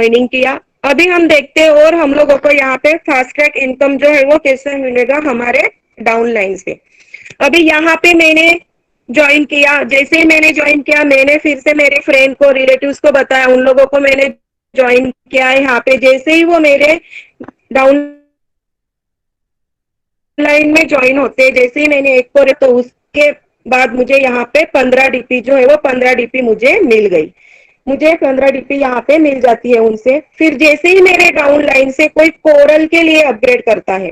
Joining किया। अभी हम देखते हैं और हम लोगों को यहाँ पे फास्ट ट्रैक इनकम जो है वो कैसे मिलेगा हमारे डाउनलाइन से। अभी यहाँ पे मैंने ज्वाइन किया, जैसे ही मैंने ज्वाइन किया मैंने फिर से मेरे फ्रेंड को, रिलेटिव्स को बताया, उन लोगों को मैंने ज्वाइन किया है यहाँ पे। जैसे ही वो मेरे डाउन लाइन में ज्वाइन होते हैं, जैसे ही मैंने एक को, तो उसके बाद मुझे यहाँ पे 15 डीपी जो है वो 15 डीपी मुझे मिल गई। मुझे 15 डीपी यहाँ पे मिल जाती है उनसे। फिर जैसे ही मेरे डाउन लाइन से कोई कोरल के लिए अपग्रेड करता है,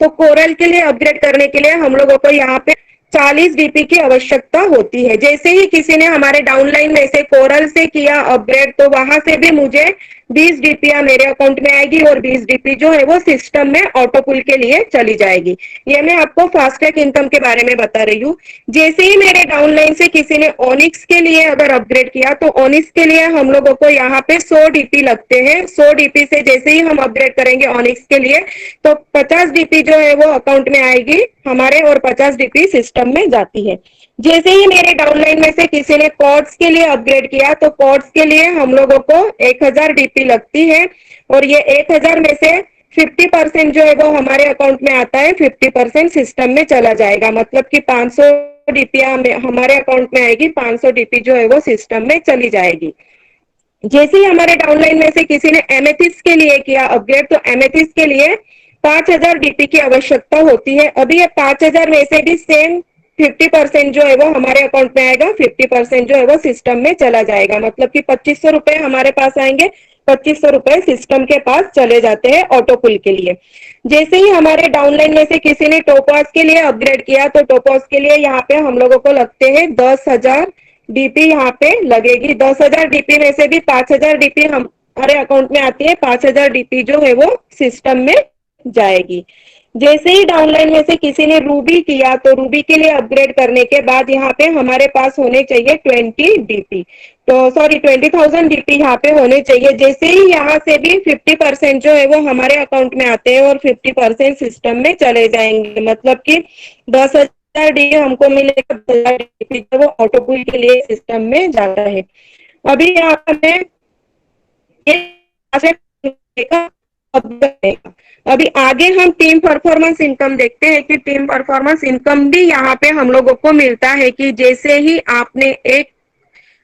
तो कोरल के लिए अपग्रेड करने के लिए हम लोगों को यहाँ पे 40 डीपी की आवश्यकता होती है। जैसे ही किसी ने हमारे डाउनलाइन में से कोरल से किया अपग्रेड, तो वहां से भी मुझे 20 डीपी मेरे अकाउंट में आएगी और 20 डीपी जो है वो सिस्टम में ऑटो पुल के लिए चली जाएगी। ये मैं आपको फास्टैग इनकम के बारे में बता रही हूँ। जैसे ही मेरे डाउनलाइन से किसी ने ओनिक्स के लिए अगर अपग्रेड किया, तो ओनिक्स के लिए हम लोगों को यहाँ पे 100 डीपी लगते हैं। 100 डीपी से जैसे ही हम अपग्रेड करेंगे ओनिक्स के लिए, तो 50 डीपी जो है वो अकाउंट में आएगी हमारे और 50 डीपी सिस्टम में जाती है। जैसे ही मेरे डाउनलाइन में से किसी ने कॉर्ड्स के लिए अपग्रेड किया, तो कॉर्ड्स के लिए हम लोगों को 1000 डीपी लगती है और ये 1000 में से 50% जो है वो हमारे अकाउंट में आता है, 50% सिस्टम में चला जाएगा। मतलब कि 500 डीपी हमारे अकाउंट में आएगी, 500 डीपी जो है वो सिस्टम में चली जाएगी। जैसे ही हमारे डाउनलाइन में से किसी ने एमेथिस्ट के लिए किया अपग्रेड, तो एमेथिस्ट के लिए 5000 डीपी की आवश्यकता होती है। अभी ये 5000 में से भी सेम 50% जो है वो हमारे अकाउंट में आएगा, 50% जो है वो सिस्टम में चला जाएगा। मतलब कि 2500 रुपए हमारे पास आएंगे, 2500 रुपए सिस्टम के पास चले जाते हैं ऑटो पुल के लिए। जैसे ही हमारे डाउनलाइन में से किसी ने टोपास के लिए अपग्रेड किया, तो टोपास के लिए यहाँ पे हम लोगों को लगते हैं 10,000 डीपी यहाँ पे लगेगी। 10,000 डीपी में से भी 5,000 डीपी हमारे अकाउंट में आती है, 5,000 डीपी जो है वो सिस्टम में जाएगी। जैसे ही डाउनलाइन में से किसी ने रूबी किया, तो रूबी के लिए अपग्रेड करने के बाद यहाँ पे हमारे पास होने चाहिए 20 डीपी, तो सॉरी 20,000 डीपी यहाँ पे होने चाहिए। जैसे ही यहाँ से भी 50% जो है वो हमारे अकाउंट में आते हैं और 50% सिस्टम में चले जाएंगे। मतलब कि 10,000 डीपी हमको मिलेगा, 10,000 डीपी जो वो ऑटो पुल के लिए सिस्टम में जाता है। अभी यहाँ पे अभी आगे हम टीम परफॉर्मेंस इनकम देखते हैं कि टीम परफॉर्मेंस इनकम भी यहाँ पे हम लोगों को मिलता है कि जैसे ही आपने एक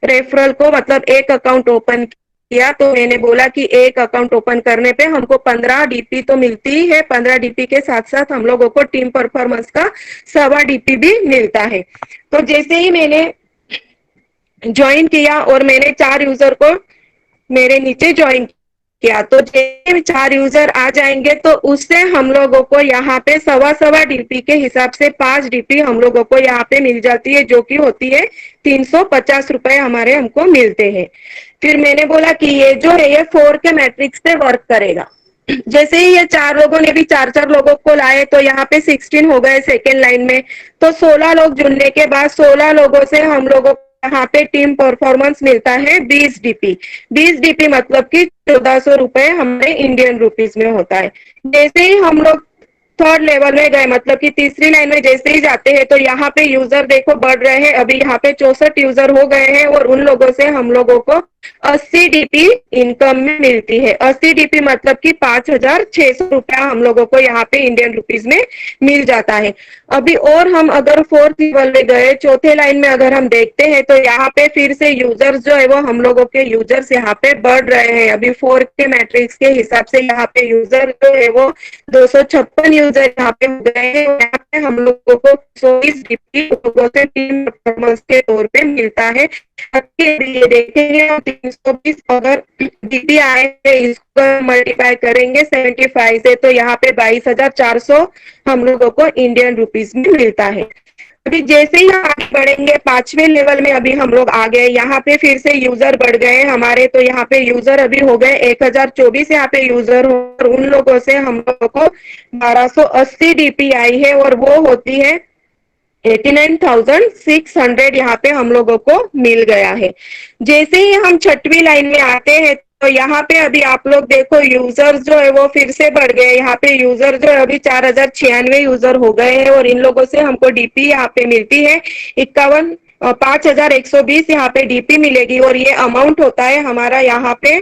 रेफरल को, मतलब एक अकाउंट ओपन किया, तो मैंने बोला कि एक अकाउंट ओपन करने पे हमको 15 डीपी तो मिलती ही है। 15 डीपी के साथ साथ हम लोगों को टीम परफॉर्मेंस का 1.25 डीपी भी मिलता है। तो जैसे ही मैंने ज्वाइन किया और मैंने 4 यूजर को मेरे नीचे ज्वाइन किया, तो जैसे 4 यूजर आ जाएंगे, तो उससे हम लोगों को यहाँ पे 1.25 डीपी के हिसाब से 5 डीपी हम लोगों को यहाँ पे मिल जाती है, जो कि होती है 350 रुपए हमारे हमको मिलते हैं। फिर मैंने बोला कि ये जो है ये 4 के मैट्रिक्स पे वर्क करेगा। जैसे ही ये 4 लोगों ने भी 4-4 लोगों को लाए, तो यहाँ पे 16 हो गए सेकेंड लाइन में। तो 16 लोग जुड़ने के बाद 16 लोगों से हम लोगों को यहाँ पे टीम परफॉर्मेंस मिलता है 20 डीपी। 20 डीपी मतलब कि 1400 रुपए हमारे इंडियन रुपीज में होता है। जैसे ही हम लोग थर्ड लेवल में गए, मतलब कि तीसरी लाइन में जैसे ही जाते हैं, तो यहाँ पे यूजर देखो बढ़ रहे हैं। अभी यहाँ पे 64 यूजर हो गए हैं और उन लोगों से हम लोगों को 80 डीपी इनकम में मिलती है। 80 डीपी मतलब कि 5,600 रुपया हम लोगों को यहाँ पे इंडियन रुपीज में मिल जाता है। अभी और हम अगर फोर्थ लेवल में गए, चौथे लाइन में अगर हम देखते हैं, तो यहाँ पे फिर से यूजर्स जो है वो हम लोगों के यूजर्स यहाँ पे बढ़ रहे हैं। अभी 4 के मैट्रिक्स के हिसाब से यहाँ पे यूजर जो है वो 256 यूजर यहाँ पे हो गए हैं। यहाँ पे हम लोगों को 120 डीपी लोगों से टीम परफॉर्मेंस के तौर पे मिलता है। ये देखेंगे हम 320 अगर डीपी आए थे, इसको मल्टीप्लाई करेंगे 75 से, तो यहाँ पे 22,400 हम लोगों को इंडियन रुपीज में मिलता है। अभी जैसे ही आगे बढ़ेंगे 5वें लेवल में, अभी हम लोग आ गए, यहाँ पे फिर से यूजर बढ़ गए हमारे। तो यहाँ पे यूजर अभी हो गए 1024 यहाँ पे यूजर हो, और उन लोगों से हम लोगों को 1280 डीपी आई है और वो होती है 89,600 यहाँ पे हम लोगों को मिल गया है। जैसे ही हम छठवीं लाइन में आते हैं, तो यहाँ पे अभी आप लोग देखो यूजर्स जो है वो फिर से बढ़ गए। यहाँ पे यूजर जो है अभी 4,096 यूजर हो गए हैं और इन लोगों से हमको डीपी यहाँ पे मिलती है 51,5,120 यहाँ पे डीपी मिलेगी। और ये अमाउंट होता है हमारा यहाँ पे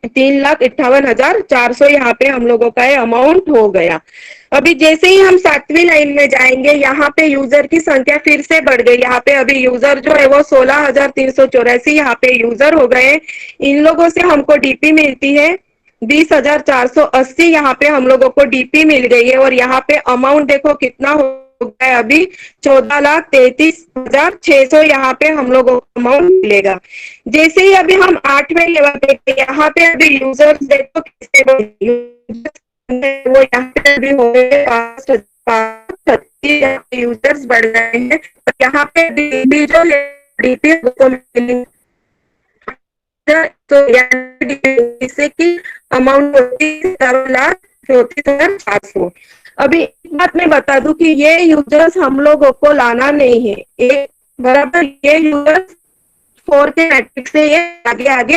3,58,400 यहाँ पे हम लोगों का अमाउंट हो गया। अभी जैसे ही हम 7वीं लाइन में जाएंगे, यहाँ पे यूजर की संख्या फिर से बढ़ गई। यहाँ पे अभी यूजर जो है वो 16,384 यहाँ पे यूजर हो गए। इन लोगों से हमको डीपी मिलती है 20,480, यहाँ पे हम लोगों को डीपी मिल गई है। और यहाँ पे अमाउंट देखो कितना हो गया है अभी, 14,33,600 यहाँ पे हम लोगों को अमाउंट मिलेगा। जैसे ही अभी हम 8वें लेवल पे, यहाँ पे अभी यूजर्स देखो किससे वो यहाँ पे अभी हो गए 5,36 यूजर्स बढ़ गए हैं। और यहाँ पे डीपी जो डीपी तो जिससे कि अमाउंट होती है 17,34,400। अभी एक बात मैं बता दूं कि ये यूजर्स हम लोगों को लाना नहीं है, एक बराबर ये यूजर्स 4 के मैट्रिक्स से ये आगे आगे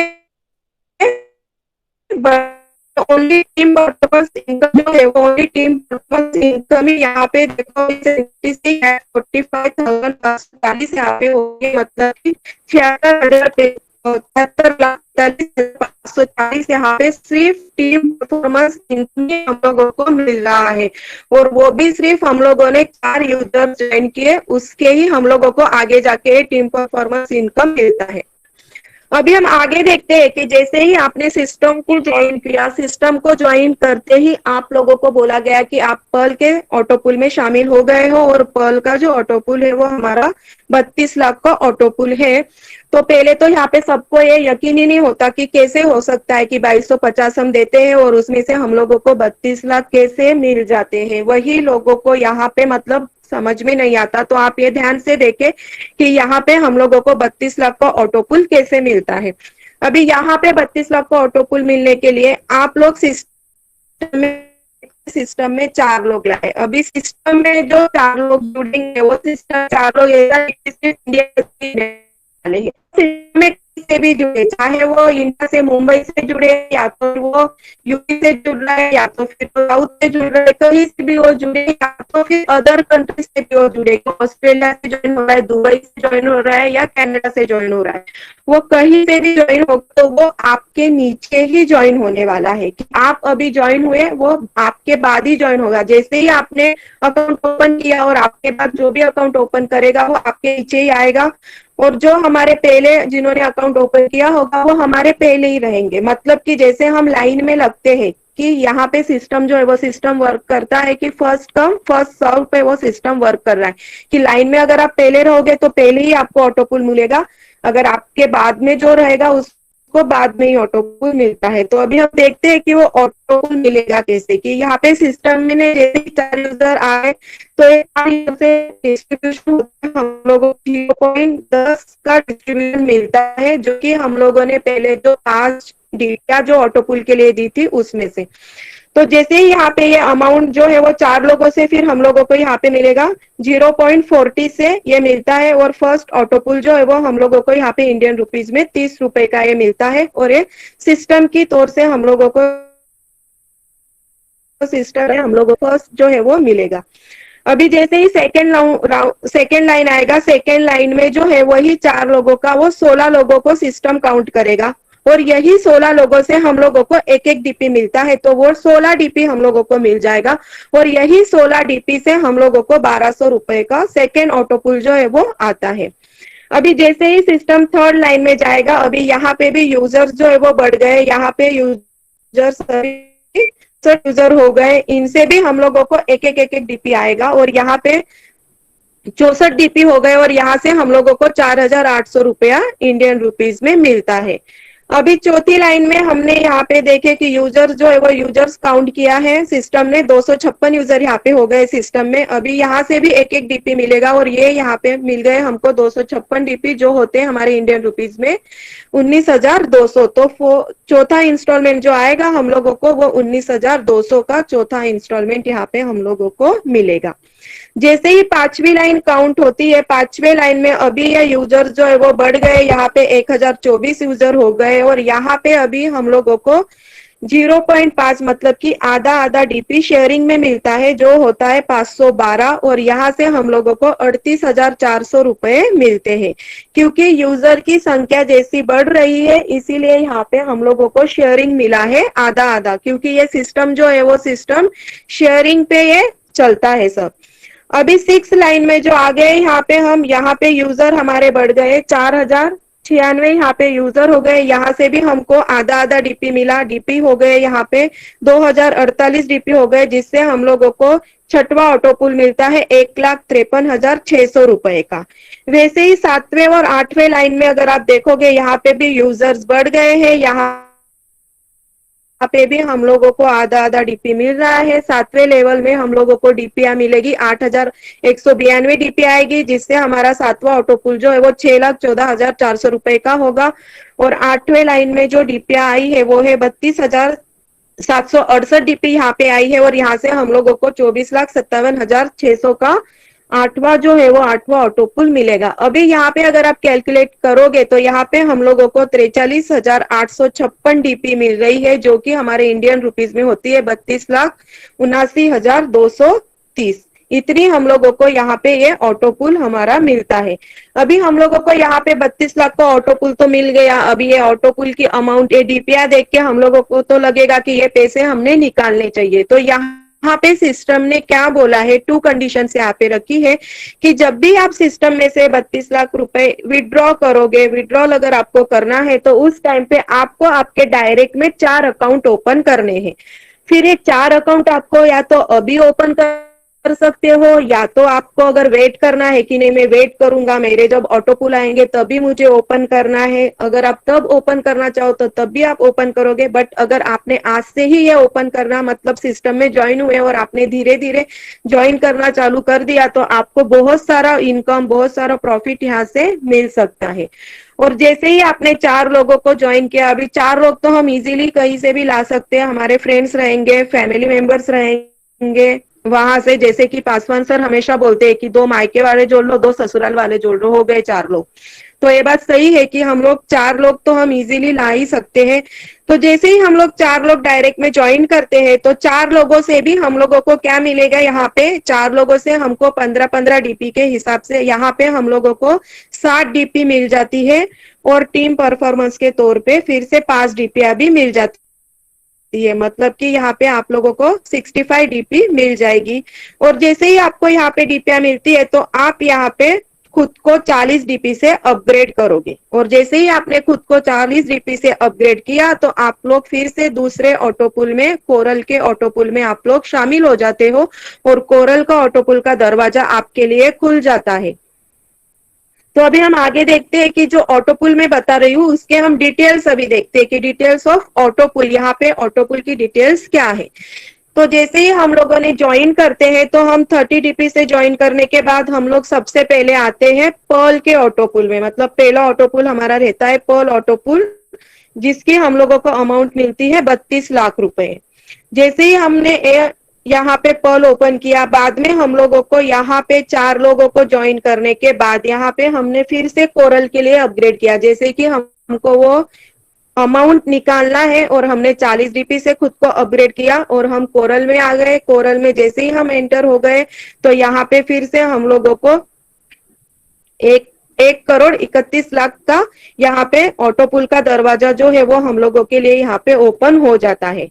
ओनली टीम परफॉर्मेंस इनकम जो है वो ओनली टीम परफॉर्मेंस इनकम ही यहाँ पे देखो 45,540 यहाँ पे होगी, मतलब कि 76,73,45,540 यहाँ पे सिर्फ टीम परफॉर्मेंस इनकम हम लोगों को मिल रहा है। और वो भी सिर्फ हम लोगों ने 4 यूजर ज्वाइन किए, उसके ही हम लोगों को आगे जाके टीम परफॉर्मेंस इनकम मिलता है। अभी हम आगे देखते हैं कि जैसे ही आपने सिस्टम को ज्वाइन किया, सिस्टम को ज्वाइन करते ही आप लोगों को बोला गया कि आप पर्ल के ऑटोपुल में शामिल हो गए हो। और पर्ल का जो ऑटोपुल है वो हमारा 32 लाख का ऑटोपुल है। तो पहले तो यहाँ पे सबको ये यकीन ही नहीं होता कि कैसे हो सकता है कि 2250 हम देते हैं और उसमें से हम लोगों को 32 लाख कैसे मिल जाते हैं। वही लोगों को यहाँ पे मतलब समझ में नहीं आता। तो आप ये ध्यान से देखें कि यहाँ पे हम लोगों को 32 लाख का ऑटोपुल कैसे मिलता है। अभी यहाँ पे 32 लाख का ऑटोपुल मिलने के लिए आप लोग सिस्टम में 4 लोग लाए। अभी सिस्टम में जो 4 लोग जुड़ेंगे वो सिस्टम 4 लोग इंडिया में से भी जुड़े, चाहे वो इंडिया से मुंबई से जुड़े या तो वो यूपी से जुड़ रहा है या तो फिर साउथ से जुड़ रहा है, कहीं से भी वो जुड़े या तो फिर अदर कंट्री से भी वो जुड़े, ऑस्ट्रेलिया से ज्वाइन हो रहा है, दुबई से ज्वाइन हो रहा है या कनाडा से ज्वाइन हो रहा है, वो कहीं से भी ज्वाइन होगा तो वो आपके नीचे ही ज्वाइन होने वाला है। कि आप अभी ज्वाइन हुए वो आपके बाद ही ज्वाइन होगा। जैसे ही आपने अकाउंट ओपन किया और आपके बाद जो भी अकाउंट ओपन करेगा वो आपके नीचे ही आएगा। और जो हमारे पहले जिन्होंने अकाउंट ओपन किया होगा वो हमारे पहले ही रहेंगे। मतलब कि जैसे हम लाइन में लगते हैं कि यहाँ पे सिस्टम जो है वो सिस्टम वर्क करता है कि फर्स्ट कम फर्स्ट सर्व पे वो सिस्टम वर्क कर रहा है कि लाइन में अगर आप पहले रहोगे तो पहले ही आपको ऑटोपुल मिलेगा, अगर आपके बाद में जो रहेगा उसको बाद में ही ऑटोपुल मिलता है। तो अभी हम देखते हैं कि वो ऑटोपुल मिलेगा कैसे। कि यहाँ पे सिस्टम में जैसे 4 यूजर आए तो एक से डिस्ट्रीब्यूशन हम लोगों को 0.10 का डिस्ट्रीब्यूशन मिलता है, जो कि हम लोगों ने पहले जो 5 डीटा जो ऑटोपुल के लिए दी थी उसमें से। तो जैसे ही यहाँ पे ये अमाउंट जो है वो 4 लोगों से फिर हम लोगों को यहाँ पे मिलेगा 0.40 से ये मिलता है। और फर्स्ट ऑटोपुल जो है वो हम लोगों को यहाँ पे इंडियन रुपीज में 30 रुपए का ये मिलता है। और ये सिस्टम की तौर से हम लोगों को सिस्टम है, हम लोगों को फर्स्ट जो है वो मिलेगा। अभी जैसे ही सेकेंड लाइन आएगा, सेकेंड लाइन में जो है वही 4 लोगों का वो 16 लोगों को सिस्टम काउंट करेगा। और यही 16 लोगों से हम लोगों को एक एक डीपी मिलता है, तो वो 16 डीपी हम लोगों को मिल जाएगा। और यही 16 डीपी से हम लोगों को 1200 रुपए का सेकेंड ऑटोपुल जो है वो आता है। अभी जैसे ही सिस्टम थर्ड लाइन में जाएगा, अभी यहाँ पे भी यूजर्स जो है वो बढ़ गए। यहाँ पे यूजर्स यूजर हो गए, इनसे भी हम लोगों को एक एक डीपी आएगा। और यहाँ पे 64 डीपी हो गए और यहाँ से हम लोगों को 4,800 रुपया इंडियन रुपीज में मिलता है। अभी चौथी लाइन में हमने यहाँ पे देखे कि यूजर्स जो है वो यूजर्स काउंट किया है सिस्टम ने, 256 यूजर यहाँ पे हो गए सिस्टम में। अभी यहाँ से भी एक एक डीपी मिलेगा और ये यहाँ पे मिल गए हमको 256 डीपी, जो होते हैं हमारे इंडियन रुपीज में 19,200। तो चौथा इंस्टॉलमेंट जो आएगा हम लोगों को वो 19,200 का चौथा इंस्टॉलमेंट यहाँ पे हम लोगों को मिलेगा। जैसे ही 5वीं लाइन काउंट होती है, 5वें लाइन में अभी ये यूजर जो है वो बढ़ गए, यहाँ पे 1,024 यूजर हो गए। और यहाँ पे अभी हम लोगों को 0.5 मतलब कि आधा आधा डीपी शेयरिंग में मिलता है, जो होता है 512, और यहाँ से हम लोगों को 38,400 रुपए मिलते हैं। क्योंकि यूजर की संख्या जैसी बढ़ रही है, इसीलिए यहाँ पे हम लोगों को शेयरिंग मिला है आधा आधा, क्योंकि ये सिस्टम जो है वो सिस्टम शेयरिंग पे ये चलता है सब। अभी 6 लाइन में जो आ गए, यहाँ पे यूजर हमारे बढ़ गए 4,096, यहाँ पे यूजर हो गए, यहाँ से भी हमको आधा आधा डीपी मिला, डीपी हो गए यहाँ पे 2,048 डीपी हो गए, जिससे हम लोगों को छठवां ऑटोपुल मिलता है 1,53,600 रुपए का। वैसे ही 7वें और 8वें लाइन में अगर आप देखोगे, यहाँ पे भी यूजर्स बढ़ गए हैं, यहाँ पे भी हम लोगों को आधा आधा डीपी मिल रहा है। 7वें लेवल में हम लोगों को डीपीआ मिलेगी 8,192 डीपी आएगी, जिससे हमारा 7वां ऑटोपुल जो है वो 6,14,400 रुपए का होगा। और 8वें लाइन में जो डीपीआ आई है वो है 32,768 डीपी यहाँ पे आई है, और यहाँ से हम लोगों को 24,57,600 का आठवां ऑटोपुल मिलेगा। अभी यहाँ पे अगर आप कैलकुलेट करोगे तो यहाँ पे हम लोगों को 43,856 डीपी मिल रही है, जो कि हमारे इंडियन रुपीज में होती है 32,79,230। इतनी हम लोगों को यहाँ पे ये ऑटोपुल हमारा मिलता है। अभी हम लोगों को यहाँ पे 32 लाख का ऑटोपुल तो मिल गया। अभी ये ऑटोपुल की अमाउंट, ये डीपीआर देख के हम लोगों को तो लगेगा कि ये पैसे हमने निकालने चाहिए। तो यहाँ पे सिस्टम ने क्या बोला है, 2 कंडीशन यहाँ पे रखी है कि जब भी आप सिस्टम में से 32 लाख रुपए विड्रॉ करोगे, विड्रॉल अगर आपको करना है तो उस टाइम पे आपको आपके डायरेक्ट में 4 अकाउंट ओपन करने हैं। फिर ये 4 अकाउंट आपको या तो अभी ओपन कर सकते हो, या तो आपको अगर वेट करना है कि नहीं मैं वेट करूंगा, मेरे जब ऑटोपुल आएंगे तभी मुझे ओपन करना है, अगर आप तब ओपन करना चाहो तो तब भी आप ओपन करोगे। बट अगर आपने आज से ही ये ओपन करना, मतलब सिस्टम में ज्वाइन हुए और आपने धीरे धीरे ज्वाइन करना चालू कर दिया, तो आपको बहुत सारा इनकम, बहुत सारा प्रॉफिट यहाँ से मिल सकता है। और जैसे ही आपने 4 लोगों को ज्वाइन किया, अभी 4 लोग तो हम इजीली कहीं से भी ला सकते हैं, हमारे फ्रेंड्स रहेंगे, फैमिली मेंबर्स रहेंगे वहां से। जैसे कि पासवान सर हमेशा बोलते हैं कि 2 मायके वाले जोड़ लो, 2 ससुराल वाले जोड़ लो, हो गए 4 लोग। तो ये बात सही है कि हम लोग 4 लोग तो हम इजीली ला ही सकते हैं। तो जैसे ही हम लोग 4 लोग डायरेक्ट में ज्वाइन करते हैं, तो 4 लोगों से भी हम लोगों को क्या मिलेगा, यहाँ पे 4 लोगों से हमको 15-15 डीपी के हिसाब से यहाँ पे हम लोगों को 60 डीपी मिल जाती है। और टीम परफॉर्मेंस के तौर पे फिर से 5 डीपी भी मिल जाती है, मतलब कि यहाँ पे आप लोगों को 65 डीपी मिल जाएगी। और जैसे ही आपको यहाँ पे डीपी मिलती है तो आप यहाँ पे खुद को 40 डीपी से अपग्रेड करोगे। और जैसे ही आपने खुद को 40 डीपी से अपग्रेड किया तो आप लोग फिर से दूसरे ऑटोपुल में, कोरल के ऑटोपुल में आप लोग शामिल हो जाते हो, और कोरल का ऑटोपुल का दरवाजा आपके लिए खुल जाता है। तो अभी हम आगे देखते हैं कि जो ऑटोपुल में बता रही हूँ उसके हम डिटेल्स अभी देखते हैं कि डिटेल्स ऑफ ऑटोपुल, यहाँ पे ऑटोपुल की डिटेल्स क्या है। तो जैसे ही हम लोगों ने ज्वाइन करते हैं, तो हम 30 डीपी से ज्वाइन करने के बाद हम लोग सबसे पहले आते हैं पर्ल के ऑटोपुल में। मतलब पहला ऑटोपुल हमारा रहता है पर्ल ऑटोपुल, जिसकी हम लोगों को अमाउंट मिलती है 32 लाख रुपए। जैसे ही हमने यहाँ पे पर्ल ओपन किया, बाद में हम लोगों को यहाँ पे 4 लोगों को ज्वाइन करने के बाद यहाँ पे हमने फिर से कोरल के लिए अपग्रेड किया। जैसे कि हमको वो अमाउंट निकालना है और हमने 40 डीपी से खुद को अपग्रेड किया और हम कोरल में आ गए। कोरल में जैसे ही हम एंटर हो गए तो यहाँ पे फिर से हम लोगों को 1,31,00,000 का यहाँ पे ऑटोपुल का दरवाजा जो है वो हम लोगों के लिए यहाँ पे ओपन हो जाता है।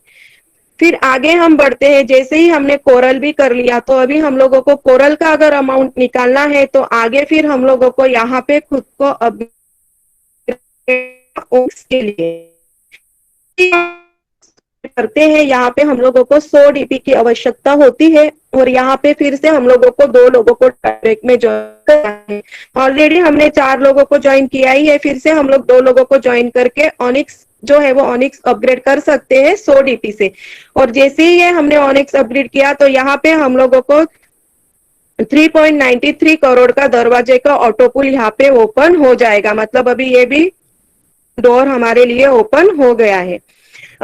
फिर आगे हम बढ़ते हैं। जैसे ही हमने कोरल भी कर लिया, तो अभी हम लोगों को कोरल का अगर अमाउंट निकालना है तो आगे फिर हम लोगों को यहाँ पे खुद को के लिए करते हैं। यहाँ पे हम लोगों को 100 डीपी की आवश्यकता होती है, और यहाँ पे फिर से हम लोगों को 2 लोगों को डायरेक्ट में ज्वाइन करना है। ऑलरेडी हमने 4 लोगों को ज्वाइन किया ही है, फिर से हम लोग 2 लोगों को ज्वाइन करके ऑनिक्स जो है वो ऑनिक्स अपग्रेड कर सकते हैं 100 डीपी से। और जैसे ही ये हमने ऑनिक्स अपग्रेड किया तो यहाँ पे हम लोगों को 3.93 करोड़ का दरवाजे का ऑटोपुल यहाँ पे ओपन हो जाएगा। मतलब अभी ये भी डोर हमारे लिए ओपन हो गया है।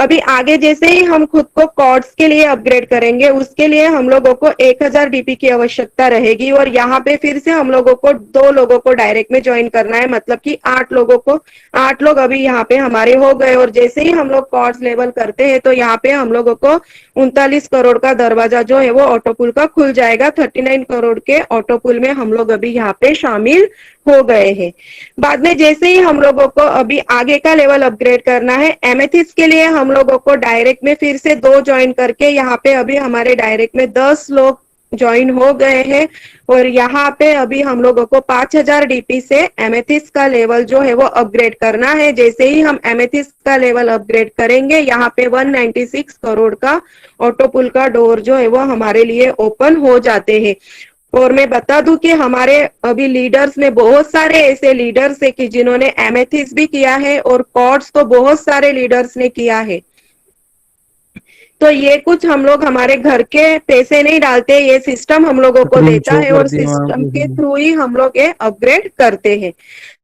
अभी आगे जैसे ही हम खुद को कॉर्ड्स के लिए अपग्रेड करेंगे, उसके लिए हम लोगों को 1000 डीपी की आवश्यकता रहेगी और यहाँ पे फिर से हम लोगों को 2 लोगों को डायरेक्ट में ज्वाइन करना है, मतलब कि 8 लोगों को, 8 लोग अभी यहाँ पे हमारे हो गए। और जैसे ही हम लोग कॉर्ड्स लेवल करते हैं तो यहाँ पे हम लोगों को 39 करोड़ का दरवाजा जो है वो ऑटोपुल का खुल जाएगा। 39 करोड़ के ऑटोपुल में हम लोग अभी यहाँ पे शामिल हो गए हैं। बाद में जैसे ही हम लोगों को अभी आगे का लेवल अपग्रेड करना है, एमेथिस्ट के लिए हम लोगों को डायरेक्ट में फिर से 2 ज्वाइन करके यहाँ पे अभी हमारे डायरेक्ट में 10 लोग ज्वाइन हो गए हैं। और यहाँ पे अभी हम लोगों को 5000 डीपी से एमेथिस्ट का लेवल जो है वो अपग्रेड करना है। जैसे ही हम एमेथिस्ट का लेवल अपग्रेड करेंगे, यहाँ पे 196 करोड़ का ऑटोपुल का डोर जो है वो हमारे लिए ओपन हो जाते हैं। और मैं बता दूं कि हमारे अभी लीडर्स में बहुत सारे ऐसे लीडर्स है कि जिन्होंने एमेथिस्ट भी किया है और कॉर्ड्स तो बहुत सारे लीडर्स ने किया है। तो ये कुछ हम लोग हमारे घर के पैसे नहीं डालते, ये सिस्टम हम लोगों को स्क्रीन देता शो है कर और दी मैम सिस्टम के किसी ने। थ्रू ही हम लोग ये अपग्रेड करते हैं।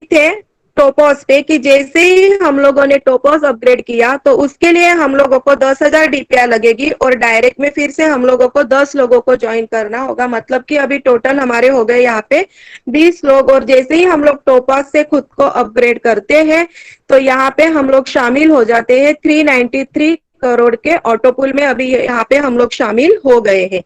थे टोपॉस पे कि जैसे ही हम लोगों ने टोपॉस अपग्रेड किया तो उसके लिए हम लोगों को 10,000 डीपीआई लगेगी और डायरेक्ट में फिर से हम लोगों को 10 लोगों को ज्वाइन करना होगा, मतलब कि अभी टोटल हमारे हो गए यहाँ पे 20 लोग। और जैसे ही हम लोग टोपॉस से खुद को अपग्रेड करते हैं तो यहाँ पे हम लोग शामिल हो जाते हैं 393 करोड़ के ऑटोपुल में। अभी यहाँ पे हम लोग शामिल हो गए हैं।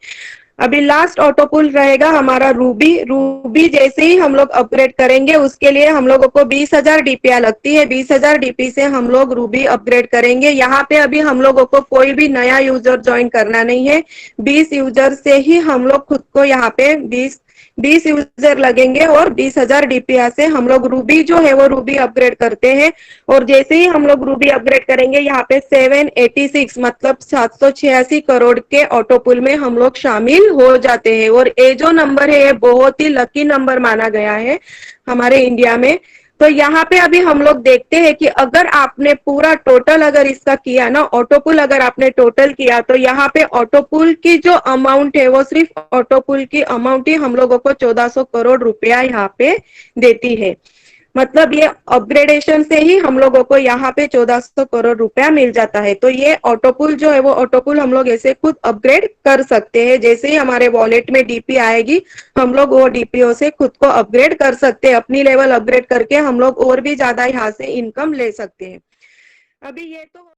अभी लास्ट ऑटोपुल रहेगा हमारा रूबी। रूबी जैसे ही हम लोग अपग्रेड करेंगे उसके लिए हम लोगों को 20,000 डीपीआई लगती है। 20,000 डीपी से हम लोग रूबी अपग्रेड करेंगे। यहाँ पे अभी हम लोगों को कोई भी नया यूजर ज्वाइन करना नहीं है। 20 यूजर से ही हम लोग खुद को यहाँ पे 20 यूजर लगेंगे और 20,000 डीपीआई से हम लोग रूबी जो है वो रूबी अपग्रेड करते हैं। और जैसे ही हम लोग रूबी अपग्रेड करेंगे यहाँ पे 786 मतलब 786 करोड़ के ऑटोपुल में हम लोग शामिल हो जाते हैं। और ये जो नंबर है ये बहुत ही लकी नंबर माना गया है हमारे इंडिया में। तो यहाँ पे अभी हम लोग देखते हैं कि अगर आपने पूरा टोटल अगर इसका किया ना, ऑटोपुल अगर आपने टोटल किया तो यहाँ पे ऑटोपुल की जो अमाउंट है वो सिर्फ ऑटोपुल की अमाउंट ही हम लोगों को 1400 करोड़ रुपया यहाँ पे देती है। मतलब ये अपग्रेडेशन से ही हम लोगों को यहाँ पे 1400 करोड़ रुपया मिल जाता है। तो ये ऑटोपुल जो है वो ऑटोपुल हम लोग ऐसे खुद अपग्रेड कर सकते हैं। जैसे ही हमारे वॉलेट में डीपी आएगी हम लोग वो डीपीओ से खुद को अपग्रेड कर सकते हैं। अपनी लेवल अपग्रेड करके हम लोग और भी ज्यादा यहाँ से इनकम ले सकते हैं। अभी ये तो